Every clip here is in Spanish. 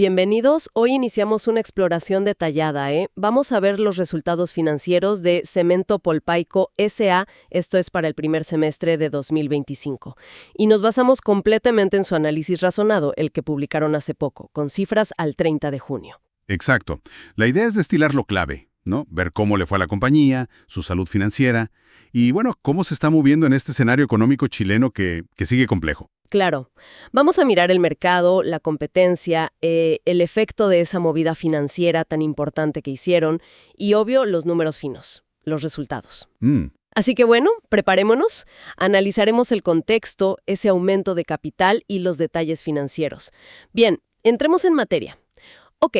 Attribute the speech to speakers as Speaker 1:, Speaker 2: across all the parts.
Speaker 1: Bienvenidos, hoy iniciamos una exploración detallada, ¿eh? Vamos a ver los resultados financieros de Cemento Polpaico S.A., esto es para el primer semestre de 2025. Y nos basamos completamente en su análisis razonado, el que publicaron hace poco, con cifras al 30 de junio.
Speaker 2: Exacto. La idea es destilar lo clave, ¿no? Ver cómo le fue a la compañía, su salud financiera y, bueno, cómo se está moviendo en este escenario económico chileno que sigue complejo.
Speaker 1: Claro, vamos a mirar el mercado, la competencia, el efecto de esa movida financiera tan importante que hicieron y, obvio, los números finos, los resultados. Así que bueno, preparémonos, analizaremos el contexto, ese aumento de capital y los detalles financieros. Bien, entremos en materia. Ok,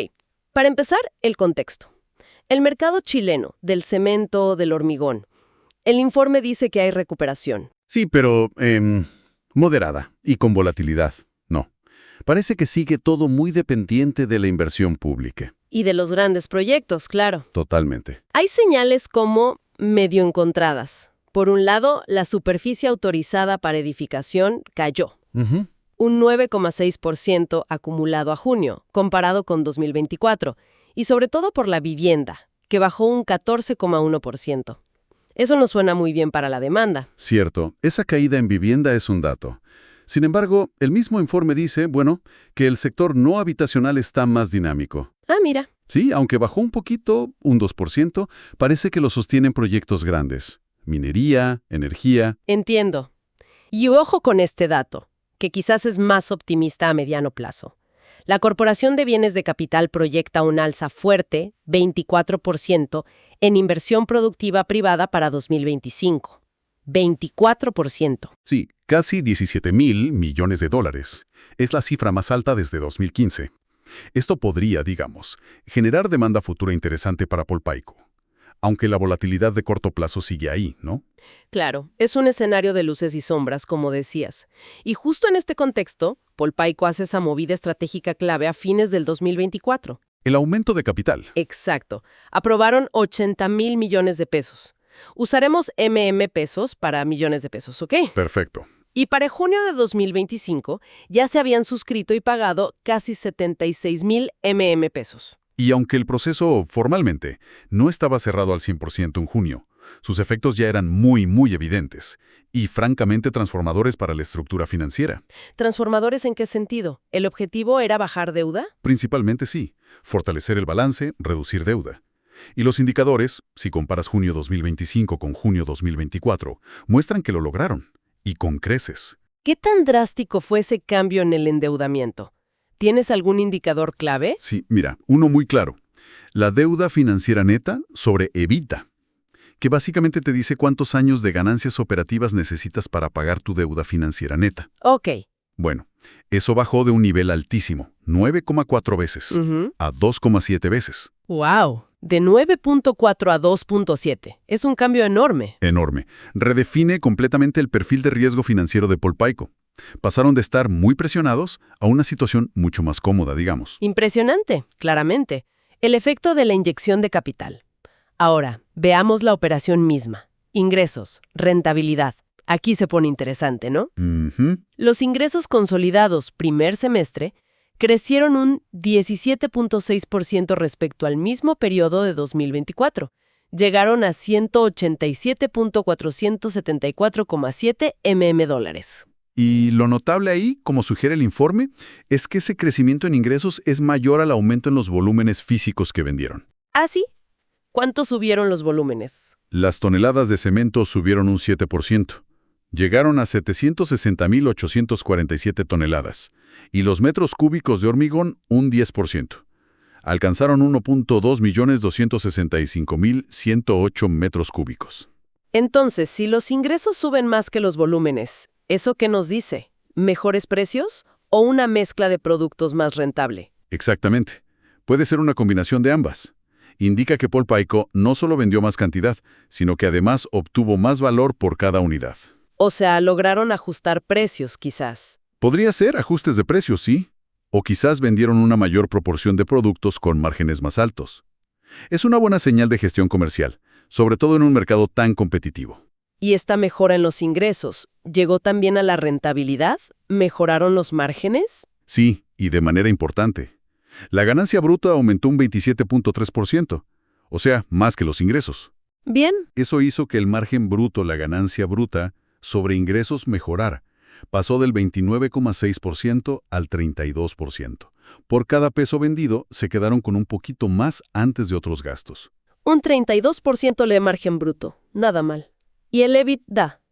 Speaker 1: para empezar, el contexto. El mercado chileno, del cemento, del hormigón. El informe dice que hay recuperación.
Speaker 2: Sí, pero moderada y con volatilidad, no. Parece que sigue todo muy dependiente de la inversión pública.
Speaker 1: Y de los grandes proyectos, claro.
Speaker 2: Totalmente.
Speaker 1: Hay señales como medio encontradas. Por un lado, la superficie autorizada para edificación cayó. Un 9,6% acumulado a junio, comparado con 2024. Y sobre todo por la vivienda, que bajó un 14,1%. Eso no suena muy bien para la demanda.
Speaker 2: Cierto, esa caída en vivienda es un dato. Sin embargo, el mismo informe dice, bueno, que el sector no habitacional está más dinámico.
Speaker 1: Ah, mira.
Speaker 2: Sí, aunque bajó un poquito, un 2%, parece que lo sostienen proyectos grandes. Minería, energía.
Speaker 1: Entiendo. Y ojo con este dato, que quizás es más optimista a mediano plazo. La Corporación de Bienes de Capital proyecta un alza fuerte, 24%, en inversión productiva privada para 2025. 24%.
Speaker 2: Sí, casi 17.000 millones de dólares. Es la cifra más alta desde 2015. Esto podría, digamos, generar demanda futura interesante para Polpaico. Aunque la volatilidad de corto plazo sigue ahí, ¿no?
Speaker 1: Claro, es un escenario de luces y sombras, como decías. Y justo en este contexto, Polpaico hace esa movida estratégica clave a fines del 2024.
Speaker 2: El aumento de capital.
Speaker 1: Exacto. Aprobaron 80,000 millones de pesos. Usaremos pesos para millones de pesos, ¿ok?
Speaker 2: Perfecto.
Speaker 1: Y para junio de 2025 ya se habían suscrito y pagado casi 76,000 pesos.
Speaker 2: Y aunque el proceso, formalmente, no estaba cerrado al 100% en junio, sus efectos ya eran muy evidentes y francamente transformadores para la estructura financiera.
Speaker 1: ¿Transformadores en qué sentido? ¿El objetivo era bajar deuda?
Speaker 2: Principalmente sí, fortalecer el balance, reducir deuda. Y los indicadores, si comparas junio 2025 con junio 2024, muestran que lo lograron, y con creces.
Speaker 1: ¿Qué tan drástico fue ese cambio en el endeudamiento? ¿Tienes algún indicador clave?
Speaker 2: Sí, mira, uno muy claro. La deuda financiera neta sobre EBITDA, que básicamente te dice cuántos años de ganancias operativas necesitas para pagar tu deuda financiera neta.
Speaker 1: Ok.
Speaker 2: Bueno, eso bajó de un nivel altísimo, 9,4 veces, a 2,7 veces.
Speaker 1: ¡Wow! De 9,4 a 2,7. Es un cambio enorme.
Speaker 2: Enorme. Redefine completamente el perfil de riesgo financiero de Polpaico. Pasaron de estar muy presionados a una situación mucho más cómoda, digamos.
Speaker 1: Impresionante, claramente. El efecto de la inyección de capital. Ahora, veamos la operación misma. Ingresos, rentabilidad. Aquí se pone interesante, ¿no? Los ingresos consolidados primer semestre crecieron un 17,6% respecto al mismo periodo de 2024. Llegaron a 187,474,7 dólares.
Speaker 2: Y lo notable ahí, como sugiere el informe, es que ese crecimiento en ingresos es mayor al aumento en los volúmenes físicos que vendieron.
Speaker 1: ¿Ah, sí? ¿Cuánto subieron los volúmenes?
Speaker 2: Las toneladas de cemento subieron un 7%. Llegaron a 760.847 toneladas. Y los metros cúbicos de hormigón, un 10%. Alcanzaron 1.2.265.108 metros cúbicos.
Speaker 1: Entonces, si los ingresos suben más que los volúmenes, ¿eso qué nos dice? ¿Mejores precios o una mezcla de productos más rentable?
Speaker 2: Exactamente. Puede ser una combinación de ambas. Indica que Polpaico no solo vendió más cantidad, sino que además obtuvo más valor por cada unidad.
Speaker 1: O sea, lograron ajustar precios, quizás.
Speaker 2: Podría ser ajustes de precios, sí. O quizás vendieron una mayor proporción de productos con márgenes más altos. Es una buena señal de gestión comercial, sobre todo en un mercado tan competitivo.
Speaker 1: ¿Y esta mejora en los ingresos llegó también a la rentabilidad? ¿Mejoraron los márgenes?
Speaker 2: Sí, y de manera importante. La ganancia bruta aumentó un 27.3%, o sea, más que los ingresos.
Speaker 1: Bien.
Speaker 2: Eso hizo que el margen bruto, la ganancia bruta, sobre ingresos mejorara. Pasó del 29,6% al 32%. Por cada peso vendido, se quedaron con un poquito más antes de otros gastos.
Speaker 1: Un 32% de margen bruto. Nada mal. ¿Y el EBITDA?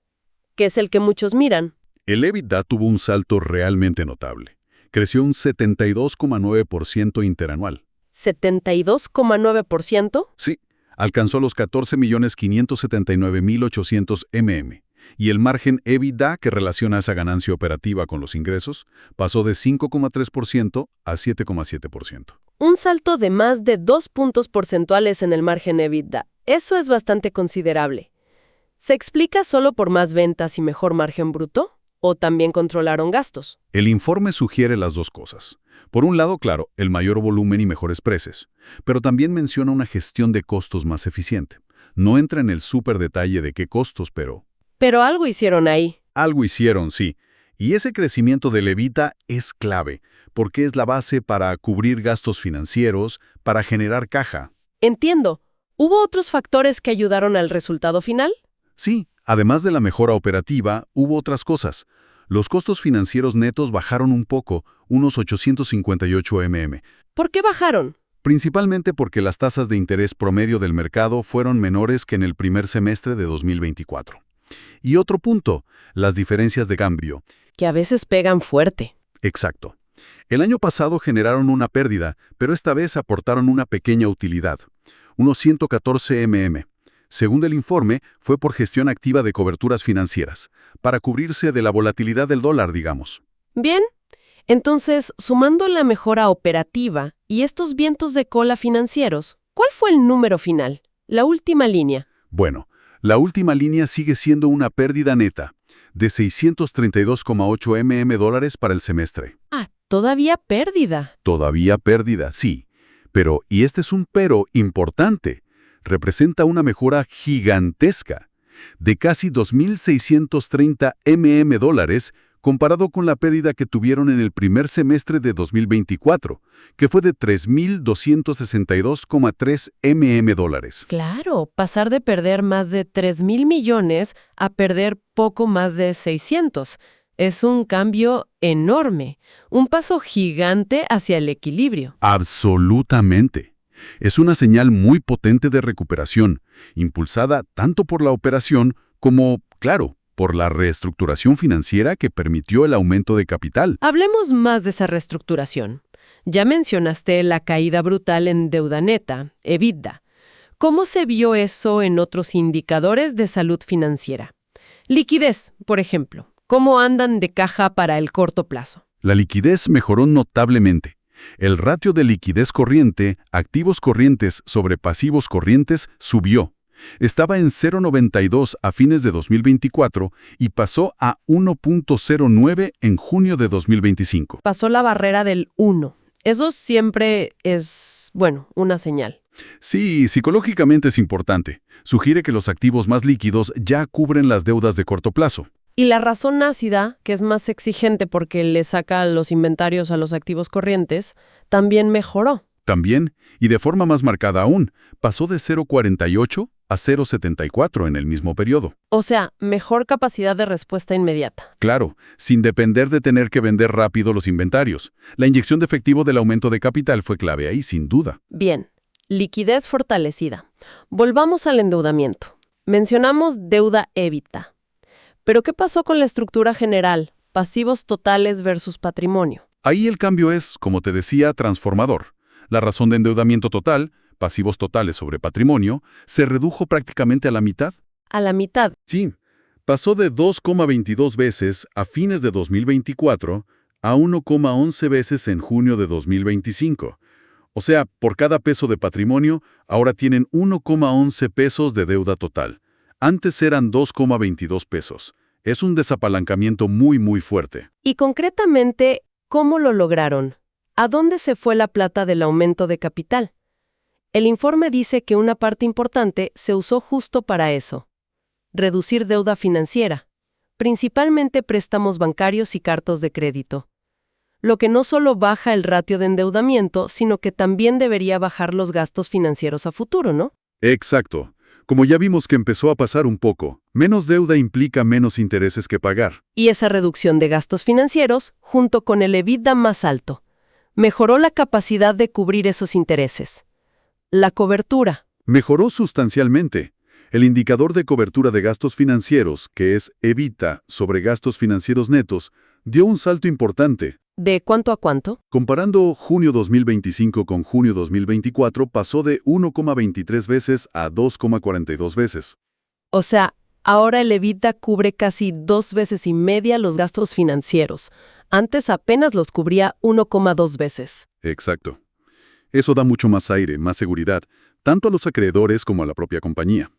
Speaker 1: Que es el que muchos miran.
Speaker 2: El EBITDA tuvo un salto realmente notable. Creció un 72,9% interanual.
Speaker 1: ¿72,9%?
Speaker 2: Sí, alcanzó los 14.579.800 y el margen EBITDA, que relaciona esa ganancia operativa con los ingresos, pasó de 5,3% a 7,7%.
Speaker 1: Un salto de más de 2 puntos porcentuales en el margen EBITDA. Eso es bastante considerable. ¿Se explica solo por más ventas y mejor margen bruto? ¿O también controlaron gastos?
Speaker 2: El informe sugiere las dos cosas. Por un lado, claro, el mayor volumen y mejores precios, pero también menciona una gestión de costos más eficiente. No entra en el súper detalle de qué costos, pero...
Speaker 1: Pero algo hicieron ahí.
Speaker 2: Algo hicieron, sí. Y ese crecimiento del EBITDA es clave, porque es la base para cubrir gastos financieros, para generar caja.
Speaker 1: Entiendo. ¿Hubo otros factores que ayudaron al resultado final?
Speaker 2: Sí, además de la mejora operativa, hubo otras cosas. Los costos financieros netos bajaron un poco, unos 858
Speaker 1: ¿Por qué bajaron?
Speaker 2: principalmente porque las tasas de interés promedio del mercado fueron menores que en el primer semestre de 2024. Y otro punto, las diferencias de cambio.
Speaker 1: Que a veces pegan fuerte.
Speaker 2: Exacto. El año pasado generaron una pérdida, pero esta vez aportaron una pequeña utilidad, unos 114 Según el informe, fue por gestión activa de coberturas financieras, para cubrirse de la volatilidad del dólar, digamos.
Speaker 1: Bien. Entonces, sumando la mejora operativa y estos vientos de cola financieros, ¿cuál fue el número final? La última línea.
Speaker 2: Bueno, la última línea sigue siendo una pérdida neta, de 632,8 dólares para el semestre.
Speaker 1: Ah, todavía pérdida.
Speaker 2: Todavía pérdida, sí. Pero, y este es un pero importante, representa una mejora gigantesca, de casi 2.630 dólares comparado con la pérdida que tuvieron en el primer semestre de 2024, que fue de 3.262,3 dólares.
Speaker 1: Claro, pasar de perder más de 3,000 millones a perder poco más de 600. Es un cambio enorme, un paso gigante hacia el equilibrio.
Speaker 2: Absolutamente. Es una señal muy potente de recuperación, impulsada tanto por la operación como, claro, por la reestructuración financiera que permitió el aumento de capital.
Speaker 1: Hablemos más de esa reestructuración. Ya mencionaste la caída brutal en deuda neta, EBITDA. ¿Cómo se vio eso en otros indicadores de salud financiera? Liquidez, por ejemplo. ¿Cómo andan de caja para el corto plazo?
Speaker 2: La liquidez mejoró notablemente. El ratio de liquidez corriente, activos corrientes sobre pasivos corrientes, subió. Estaba en 0,92 a fines de 2024 y pasó a 1,09 en junio de 2025.
Speaker 1: Pasó la barrera del 1. Eso siempre es, una señal.
Speaker 2: Sí, psicológicamente es importante. Sugiere que los activos más líquidos ya cubren las deudas de corto plazo.
Speaker 1: Y la razón ácida, que es más exigente porque le saca los inventarios a los activos corrientes, también mejoró.
Speaker 2: También, y de forma más marcada aún, pasó de 0,48 a 0,74 en el mismo periodo.
Speaker 1: O sea, mejor capacidad de respuesta inmediata.
Speaker 2: Claro, sin depender de tener que vender rápido los inventarios. La inyección de efectivo del aumento de capital fue clave ahí, sin duda.
Speaker 1: Bien, liquidez fortalecida. Volvamos al endeudamiento. Mencionamos deuda EBITDA. ¿Pero qué pasó con la estructura general? Pasivos totales versus patrimonio.
Speaker 2: Ahí el cambio es, como te decía, transformador. La razón de endeudamiento total, pasivos totales sobre patrimonio, se redujo prácticamente a la mitad.
Speaker 1: ¿A la mitad?
Speaker 2: Sí, pasó de 2,22 veces a fines de 2024 a 1,11 veces en junio de 2025. O sea, por cada peso de patrimonio, ahora tienen 1,11 pesos de deuda total. Antes eran 2,22 pesos. Es un desapalancamiento muy, muy fuerte.
Speaker 1: Y concretamente, ¿cómo lo lograron? ¿A dónde se fue la plata del aumento de capital? El informe dice que una parte importante se usó justo para eso. Reducir deuda financiera, principalmente préstamos bancarios y cartas de crédito. lo que no solo baja el ratio de endeudamiento, sino que también debería bajar los gastos financieros a futuro, ¿no?
Speaker 2: Exacto. Como ya vimos que empezó a pasar un poco, menos deuda implica menos intereses que pagar.
Speaker 1: Y esa reducción de gastos financieros, junto con el EBITDA más alto, mejoró la capacidad de cubrir esos intereses. La cobertura.
Speaker 2: Mejoró sustancialmente. El indicador de cobertura de gastos financieros, que es EBITDA sobre gastos financieros netos, dio un salto importante.
Speaker 1: ¿De cuánto a cuánto?
Speaker 2: Comparando junio 2025 con junio 2024, pasó de 1,23 veces a 2,42 veces.
Speaker 1: O sea, ahora el EBITDA cubre casi 2,5 veces los gastos financieros. Antes apenas los cubría 1,2 veces.
Speaker 2: Exacto. Eso da mucho más aire, más seguridad, tanto a los acreedores como a la propia compañía.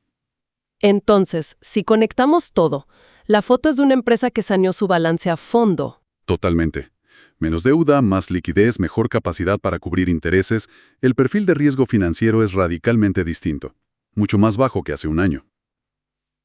Speaker 1: Entonces, si conectamos todo, la foto es de una empresa que saneó su balance a fondo.
Speaker 2: Totalmente. Menos deuda, más liquidez, mejor capacidad para cubrir intereses, el perfil de riesgo financiero es radicalmente distinto, mucho más bajo que hace un año.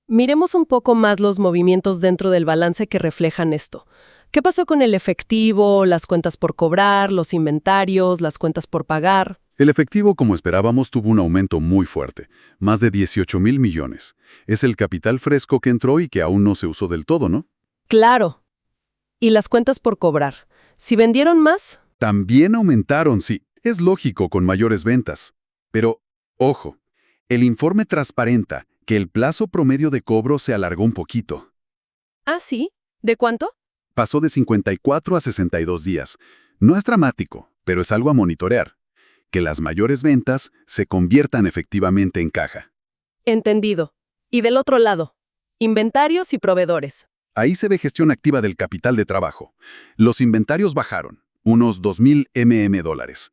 Speaker 1: Miremos un poco más los movimientos dentro del balance que reflejan esto. ¿Qué pasó con el efectivo, las cuentas por cobrar, los inventarios, las cuentas por pagar?
Speaker 2: El efectivo, como esperábamos, tuvo un aumento muy fuerte, más de 18,000 millones. Es el capital fresco que entró y que aún no se usó del todo, ¿no?
Speaker 1: Claro. ¿Y las cuentas por cobrar? ¿Si vendieron más?
Speaker 2: También aumentaron, sí. Es lógico con mayores ventas. Pero, ojo, el informe transparenta que el plazo promedio de cobro se alargó un poquito.
Speaker 1: ¿Ah, sí? ¿De cuánto?
Speaker 2: Pasó de 54 a 62 días. No es dramático, pero es algo a monitorear. Que las mayores ventas se conviertan efectivamente en caja.
Speaker 1: Entendido. Y del otro lado, inventarios y proveedores.
Speaker 2: Ahí se ve gestión activa del capital de trabajo. Los inventarios bajaron, unos 2,000 dólares.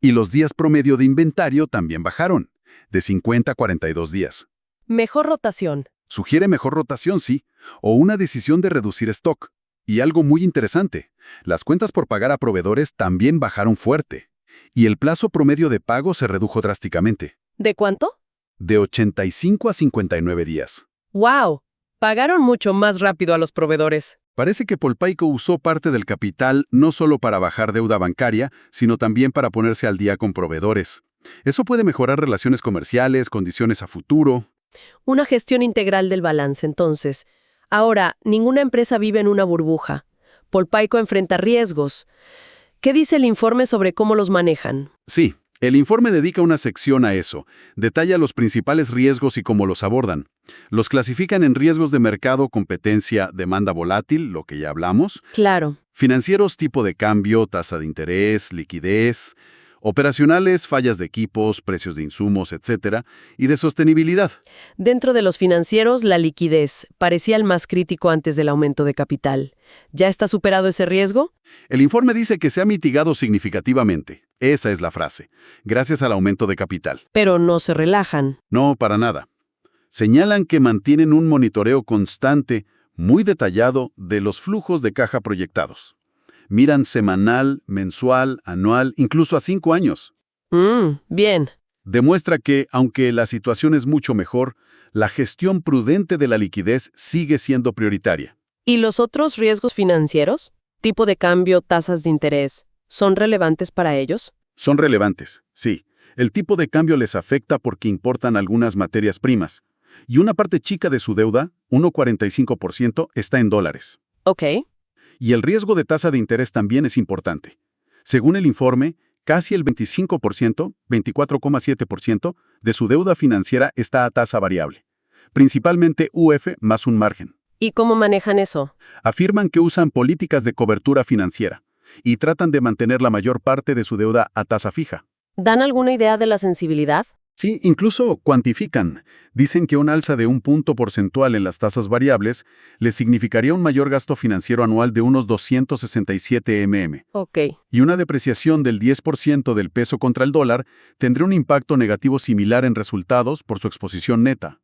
Speaker 2: Y los días promedio de inventario también bajaron, de 50 a 42 días.
Speaker 1: Mejor rotación.
Speaker 2: Sugiere mejor rotación, sí, o una decisión de reducir stock. Y algo muy interesante, las cuentas por pagar a proveedores también bajaron fuerte. Y el plazo promedio de pago se redujo drásticamente.
Speaker 1: ¿De cuánto?
Speaker 2: De 85 a 59 días.
Speaker 1: ¡Wow! Pagaron mucho más rápido a los proveedores.
Speaker 2: Parece que Polpaico usó parte del capital no solo para bajar deuda bancaria, sino también para ponerse al día con proveedores. Eso puede mejorar relaciones comerciales, condiciones a futuro.
Speaker 1: Una gestión integral del balance, entonces. Ahora, ninguna empresa vive en una burbuja. Polpaico enfrenta riesgos. ¿Qué dice el informe sobre cómo los manejan?
Speaker 2: Sí, el informe dedica una sección a eso. Detalla los principales riesgos y cómo los abordan. Los clasifican en riesgos de mercado, competencia, demanda volátil, lo que ya hablamos.
Speaker 1: Claro.
Speaker 2: Financieros, tipo de cambio, tasa de interés, liquidez. Operacionales, fallas de equipos, precios de insumos, etc. Y de sostenibilidad.
Speaker 1: Dentro de los financieros, la liquidez parecía el más crítico antes del aumento de capital. ¿Ya está superado ese riesgo?
Speaker 2: El informe dice que se ha mitigado significativamente. Esa es la frase. Gracias al aumento de capital.
Speaker 1: Pero no se relajan.
Speaker 2: No, para nada. Señalan que mantienen un monitoreo constante, muy detallado, de los flujos de caja proyectados. Miran semanal, mensual, anual, incluso a 5 años.
Speaker 1: Bien.
Speaker 2: Demuestra que, aunque la situación es mucho mejor, la gestión prudente de la liquidez sigue siendo prioritaria.
Speaker 1: ¿Y los otros riesgos financieros? ¿Tipo de cambio, tasas de interés? ¿Son relevantes para ellos?
Speaker 2: Son relevantes, sí. El tipo de cambio les afecta porque importan algunas materias primas. Y una parte chica de su deuda, 1,45%, está en dólares.
Speaker 1: Ok.
Speaker 2: Y el riesgo de tasa de interés también es importante. Según el informe, casi el 25%, 24,7%, de su deuda financiera está a tasa variable. Principalmente UF más un margen.
Speaker 1: ¿Y cómo manejan eso?
Speaker 2: Afirman que usan políticas de cobertura financiera y tratan de mantener la mayor parte de su deuda a tasa fija.
Speaker 1: ¿Dan alguna idea de la sensibilidad?
Speaker 2: Sí, incluso cuantifican. Dicen que un alza de 1 punto porcentual en las tasas variables les significaría un mayor gasto financiero anual de unos 267
Speaker 1: Ok.
Speaker 2: y una depreciación del 10% del peso contra el dólar tendría un impacto negativo similar en resultados por su exposición neta.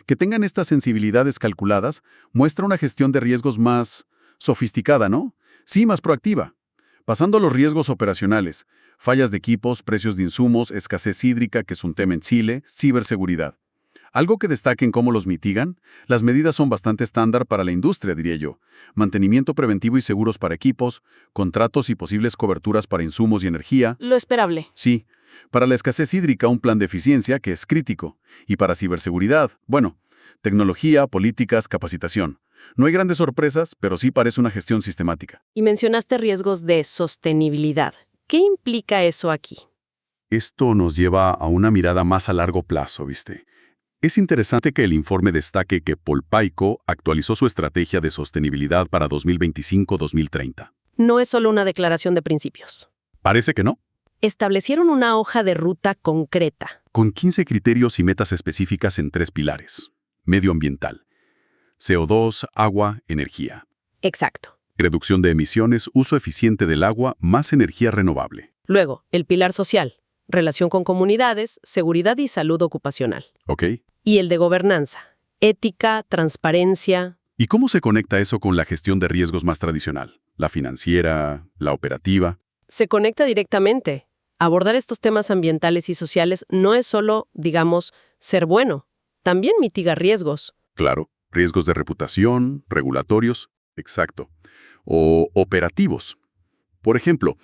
Speaker 2: Que tengan estas sensibilidades calculadas muestra una gestión de riesgos más sofisticada, ¿no? Sí, más proactiva. Pasando a los riesgos operacionales, fallas de equipos, precios de insumos, escasez hídrica, que es un tema en Chile, ciberseguridad. ¿Algo que destaquen cómo los mitigan? Las medidas son bastante estándar para la industria, diría yo. Mantenimiento preventivo y seguros para equipos, contratos y posibles coberturas para insumos y energía.
Speaker 1: Lo esperable.
Speaker 2: Sí. Para la escasez hídrica, un plan de eficiencia que es crítico. Y para ciberseguridad, bueno, tecnología, políticas, capacitación. No hay grandes sorpresas, pero sí parece una gestión sistemática.
Speaker 1: Y mencionaste riesgos de sostenibilidad. ¿Qué implica eso aquí?
Speaker 2: Esto nos lleva a una mirada más a largo plazo, ¿viste? Es interesante que el informe destaque que Polpaico actualizó su estrategia de sostenibilidad para 2025-2030.
Speaker 1: No es solo una declaración de principios.
Speaker 2: Parece que no.
Speaker 1: Establecieron una hoja de ruta concreta.
Speaker 2: Con 15 criterios y metas específicas en 3 pilares. Medioambiental. CO2, agua, energía.
Speaker 1: Exacto.
Speaker 2: Reducción de emisiones, uso eficiente del agua, más energía renovable.
Speaker 1: Luego, el pilar social. Relación con comunidades, seguridad y salud ocupacional.
Speaker 2: ¿Ok?
Speaker 1: Y el de gobernanza. Ética, transparencia.
Speaker 2: ¿Y cómo se conecta eso con la gestión de riesgos más tradicional? La financiera, la operativa.
Speaker 1: Se conecta directamente. Abordar estos temas ambientales y sociales no es solo, digamos, ser bueno. También mitiga riesgos.
Speaker 2: Claro, riesgos de reputación, regulatorios, exacto. O operativos. Por ejemplo,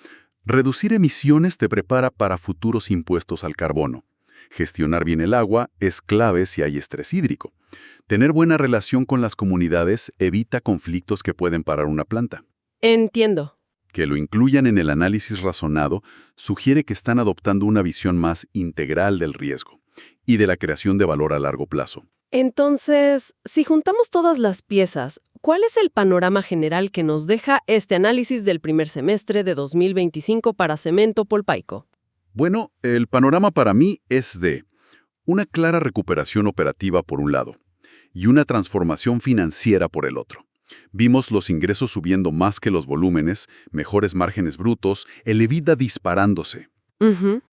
Speaker 2: reducir emisiones te prepara para futuros impuestos al carbono. Gestionar bien el agua es clave si hay estrés hídrico. Tener buena relación con las comunidades evita conflictos que pueden parar una planta.
Speaker 1: Entiendo.
Speaker 2: Que lo incluyan en el análisis razonado sugiere que están adoptando una visión más integral del riesgo y de la creación de valor a largo plazo.
Speaker 1: Entonces, si juntamos todas las piezas, ¿cuál es el panorama general que nos deja este análisis del primer semestre de 2025 para Cemento Polpaico?
Speaker 2: Bueno, el panorama para mí es de una clara recuperación operativa por un lado y una transformación financiera por el otro. Vimos los ingresos subiendo más que los volúmenes, mejores márgenes brutos, el EBITDA disparándose.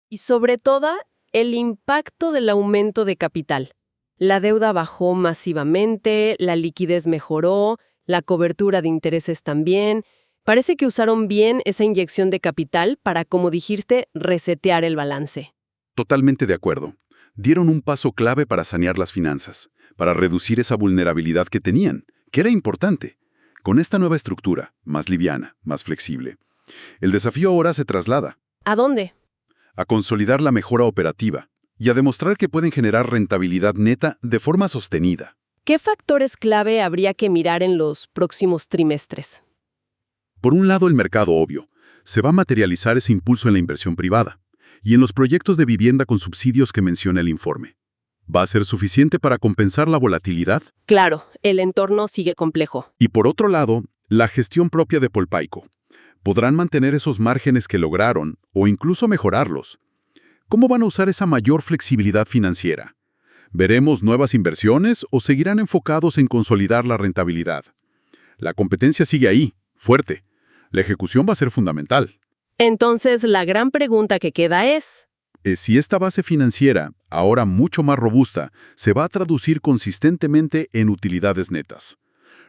Speaker 1: Y sobre todo, el impacto del aumento de capital. La deuda bajó masivamente, la liquidez mejoró, la cobertura de intereses también. Parece que usaron bien esa inyección de capital para, como dijiste, resetear el balance.
Speaker 2: Totalmente de acuerdo. Dieron un paso clave para sanear las finanzas, para reducir esa vulnerabilidad que tenían, que era importante. Con esta nueva estructura, más liviana, más flexible, el desafío ahora se traslada.
Speaker 1: ¿A dónde?
Speaker 2: A consolidar la mejora operativa y a demostrar que pueden generar rentabilidad neta de forma sostenida.
Speaker 1: ¿Qué factores clave habría que mirar en los próximos trimestres?
Speaker 2: Por un lado, el mercado obvio. Se va a materializar ese impulso en la inversión privada y en los proyectos de vivienda con subsidios que menciona el informe. ¿Va a ser suficiente para compensar la volatilidad?
Speaker 1: Claro, el entorno sigue complejo.
Speaker 2: Y por otro lado, la gestión propia de Polpaico. ¿Podrán mantener esos márgenes que lograron o incluso mejorarlos? ¿Cómo van a usar esa mayor flexibilidad financiera? ¿Veremos nuevas inversiones o seguirán enfocados en consolidar la rentabilidad? La competencia sigue ahí, fuerte. La ejecución va a ser fundamental.
Speaker 1: Entonces, la gran pregunta que queda es...
Speaker 2: Si esta base financiera, ahora mucho más robusta, se va a traducir consistentemente en utilidades netas.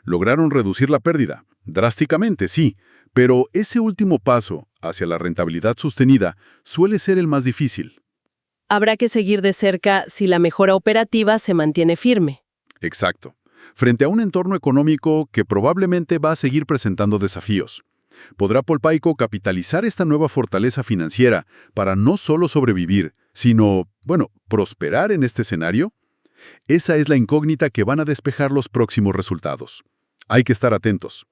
Speaker 2: Lograron reducir la pérdida, drásticamente, sí, pero ese último paso hacia la rentabilidad sostenida suele ser el más difícil.
Speaker 1: Habrá que seguir de cerca si la mejora operativa se mantiene firme.
Speaker 2: Exacto. Frente a un entorno económico que probablemente va a seguir presentando desafíos. ¿Podrá Polpaico capitalizar esta nueva fortaleza financiera para no solo sobrevivir, sino, prosperar en este escenario? Esa es la incógnita que van a despejar los próximos resultados. Hay que estar atentos.